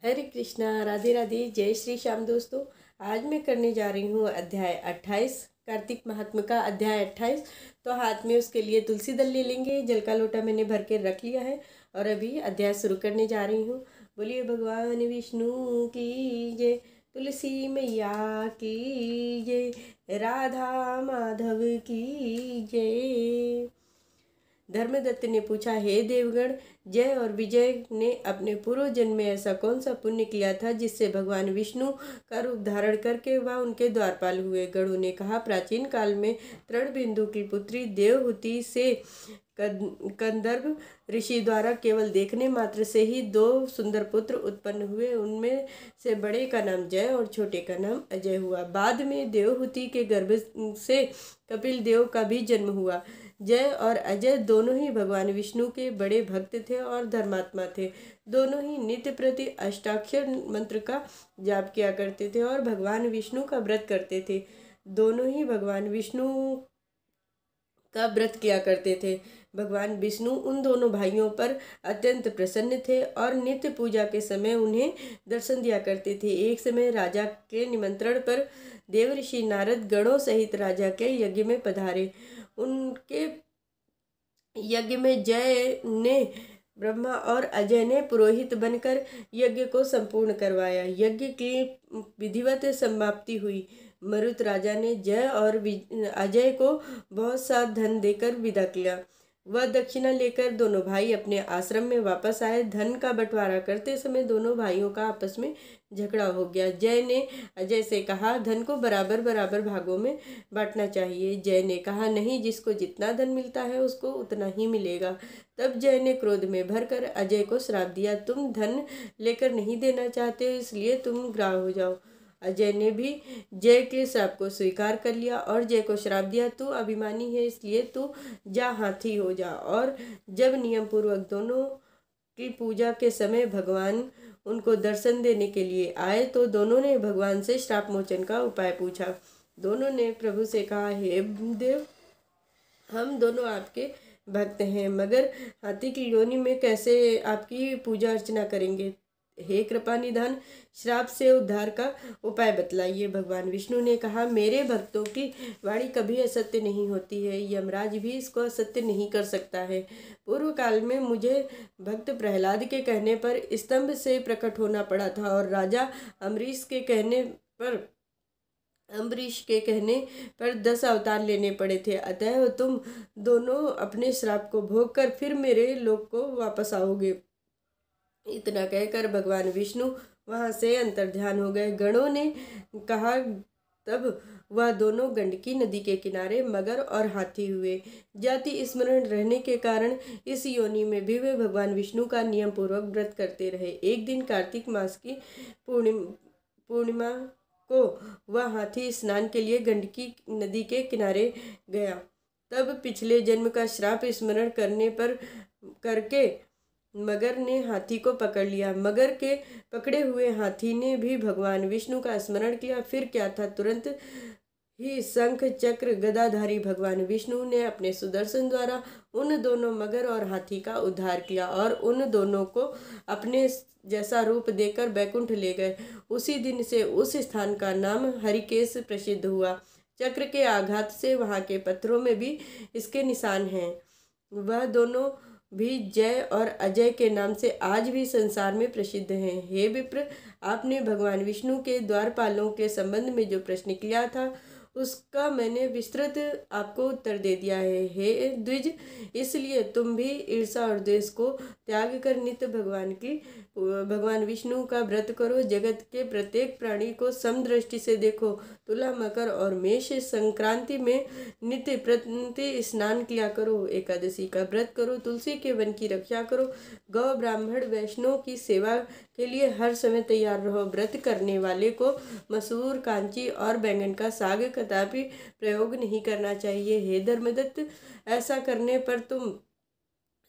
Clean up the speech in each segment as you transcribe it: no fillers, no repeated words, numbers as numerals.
हरे कृष्णा, राधे राधे, जय श्री श्याम। दोस्तों, आज मैं करने जा रही हूँ अध्याय 28, कार्तिक महात्म्य का अध्याय 28। तो हाथ में उसके लिए तुलसी दल ले लेंगे। जल का लोटा मैंने भर के रख लिया है और अभी अध्याय शुरू करने जा रही हूँ। बोलिए भगवान विष्णु की जय, तुलसी मैया की जय, राधा माधव की जय। धर्मदत्त ने पूछा, हे देवगण, जय और विजय ने अपने पूर्व जन्म में ऐसा कौन सा पुण्य किया था जिससे भगवान विष्णु का रूप धारण करके वह उनके द्वारपाल हुए। गणों ने कहा, प्राचीन काल में तृणबिंदु की पुत्री देवहूति से कंदर्प ऋषि द्वारा केवल देखने मात्र से ही 2 सुंदर पुत्र उत्पन्न हुए। उनमें से बड़े का नाम जय और छोटे का नाम अजय हुआ। बाद में देवहूति के गर्भ से कपिल देव का भी जन्म हुआ। जय और अजय दोनों ही भगवान विष्णु के बड़े भक्त थे और धर्मात्मा थे। दोनों ही नित्य प्रति अष्टाक्षर मंत्र का जाप किया करते थे और भगवान विष्णु का व्रत करते थे। दोनों ही भगवान विष्णु का व्रत किया करते थे। भगवान विष्णु उन दोनों भाइयों पर अत्यंत प्रसन्न थे और नित्य पूजा के समय उन्हें दर्शन दिया करते थे। एक समय राजा के निमंत्रण पर देवऋषि नारद गणों सहित राजा के यज्ञ में पधारे। उनके यज्ञ में जय ने ब्रह्मा और अजय ने पुरोहित बनकर यज्ञ को संपूर्ण करवाया। यज्ञ की विधिवत समाप्ति हुई। मरुत राजा ने जय और अजय को बहुत सा धन देकर विदा किया। वह दक्षिणा लेकर दोनों भाई अपने आश्रम में वापस आए। धन का बंटवारा करते समय दोनों भाइयों का आपस में झगड़ा हो गया। जय ने अजय से कहा, धन को बराबर बराबर भागों में बांटना चाहिए। जय ने कहा, नहीं, जिसको जितना धन मिलता है उसको उतना ही मिलेगा। तब जय ने क्रोध में भरकर अजय को श्राप दिया, तुम धन लेकर नहीं देना चाहते, इसलिए तुम ग्राह हो जाओ। अजय ने भी जय के श्राप को स्वीकार कर लिया और जय को श्राप दिया, तू अभिमानी है, इसलिए तू जा, हाथी हो जा। और जब नियम पूर्वक दोनों की पूजा के समय भगवान उनको दर्शन देने के लिए आए तो दोनों ने भगवान से श्राप मोचन का उपाय पूछा। दोनों ने प्रभु से कहा, हे देव, हम दोनों आपके भक्त हैं, मगर हाथी की योनि में कैसे आपकी पूजा अर्चना करेंगे? हे कृपा निधान, श्राप से उद्धार का उपाय बतलाइए। भगवान विष्णु ने कहा, मेरे भक्तों की वाणी कभी असत्य नहीं होती है, यमराज भी इसको असत्य नहीं कर सकता है। पूर्व काल में मुझे भक्त प्रहलाद के कहने पर स्तंभ से प्रकट होना पड़ा था और राजा अम्बरीश के कहने पर 10 अवतार लेने पड़े थे। अतः तुम दोनों अपने श्राप को भोग कर फिर मेरे लोक को वापस आओगे। इतना कहकर भगवान विष्णु वहां से अंतर्ध्यान हो गए। गणों ने कहा, तब वह दोनों गंडकी नदी के किनारे मगर और हाथी हुए। जाति स्मरण रहने के कारण इस योनि में भी वे भगवान विष्णु का नियम पूर्वक व्रत करते रहे। एक दिन कार्तिक मास की पूर्णिमा को वह हाथी स्नान के लिए गंडकी नदी के किनारे गया। तब पिछले जन्म का श्राप स्मरण करके मगर ने हाथी को पकड़ लिया। मगर के पकड़े हुए हाथी ने भी भगवान विष्णु का स्मरण किया। फिर क्या था, तुरंत ही शंख चक्र गदाधारी भगवान विष्णु ने अपने सुदर्शन द्वारा उन दोनों मगर और हाथी का उद्धार किया और उन दोनों को अपने जैसा रूप देकर बैकुंठ ले गए। उसी दिन से उस स्थान का नाम हरिकेश प्रसिद्ध हुआ। चक्र के आघात से वहां के पत्थरों में भी इसके निशान हैं। वह दोनों भी जय और अजय के नाम से आज भी संसार में प्रसिद्ध हैं। हे विप्र, आपने भगवान विष्णु के द्वारपालों के संबंध में जो प्रश्न किया था उसका मैंने विस्तृत आपको उत्तर दे दिया है। हे द्विज, इसलिए तुम भी ईर्षा और द्वेष को त्याग कर नित्य भगवान विष्णु का व्रत करो। जगत के प्रत्येक प्राणी को समदृष्टि से देखो। तुला, मकर और मेष संक्रांति में नित्य प्रति स्नान किया करो। एकादशी का व्रत करो। तुलसी के वन की रक्षा करो। गौ, ब्राह्मण, वैष्णव की सेवा के लिए हर समय तैयार रहो। व्रत करने वाले को मसूर, कांची और बैंगन का साग कदापि प्रयोग नहीं करना चाहिए। हे धर्मदत्त, ऐसा करने पर तुम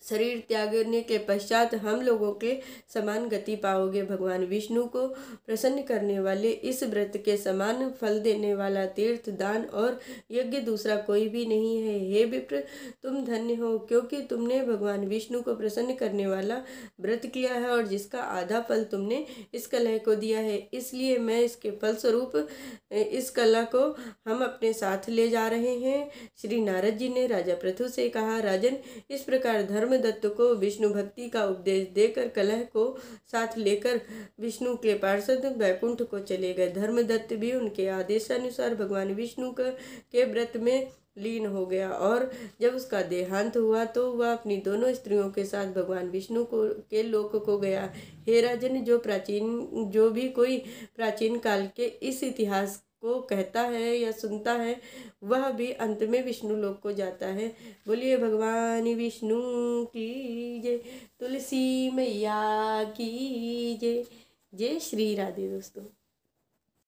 शरीर त्यागने के पश्चात हम लोगों के समान गति पाओगे। भगवान विष्णु को प्रसन्न करने वाले इस व्रत के समान फल देने वाला तीर्थ, दान और यज्ञ दूसरा कोई भी नहीं है। हे विप्र, तुम धन्य हो, क्योंकि तुमने भगवान विष्णु को प्रसन्न करने वाला व्रत किया है और जिसका आधा फल तुमने इस कलह को दिया है। इसलिए मैं इसके फलस्वरूप इस कला को हम अपने साथ ले जा रहे हैं। श्री नारद जी ने राजा पृथु से कहा, राजन, इस प्रकार धर्मदत्त को विष्णु भक्ति का उपदेश देकर कलह को साथ लेकर विष्णु के पार्षद वैकुंठ को चले गए। धर्मदत्त भी उनके आदेशानुसार भगवान विष्णु के व्रत में लीन हो गया और जब उसका देहांत हुआ तो वह अपनी दोनों स्त्रियों के साथ भगवान विष्णु के लोक को गया। हे राजन, जो भी कोई प्राचीन काल के इस इतिहास को कहता है या सुनता है, वह भी अंत में विष्णु लोक को जाता है। बोलिए भगवान विष्णु की जय, तुलसी मैया की जय। जय श्री राधे दोस्तों।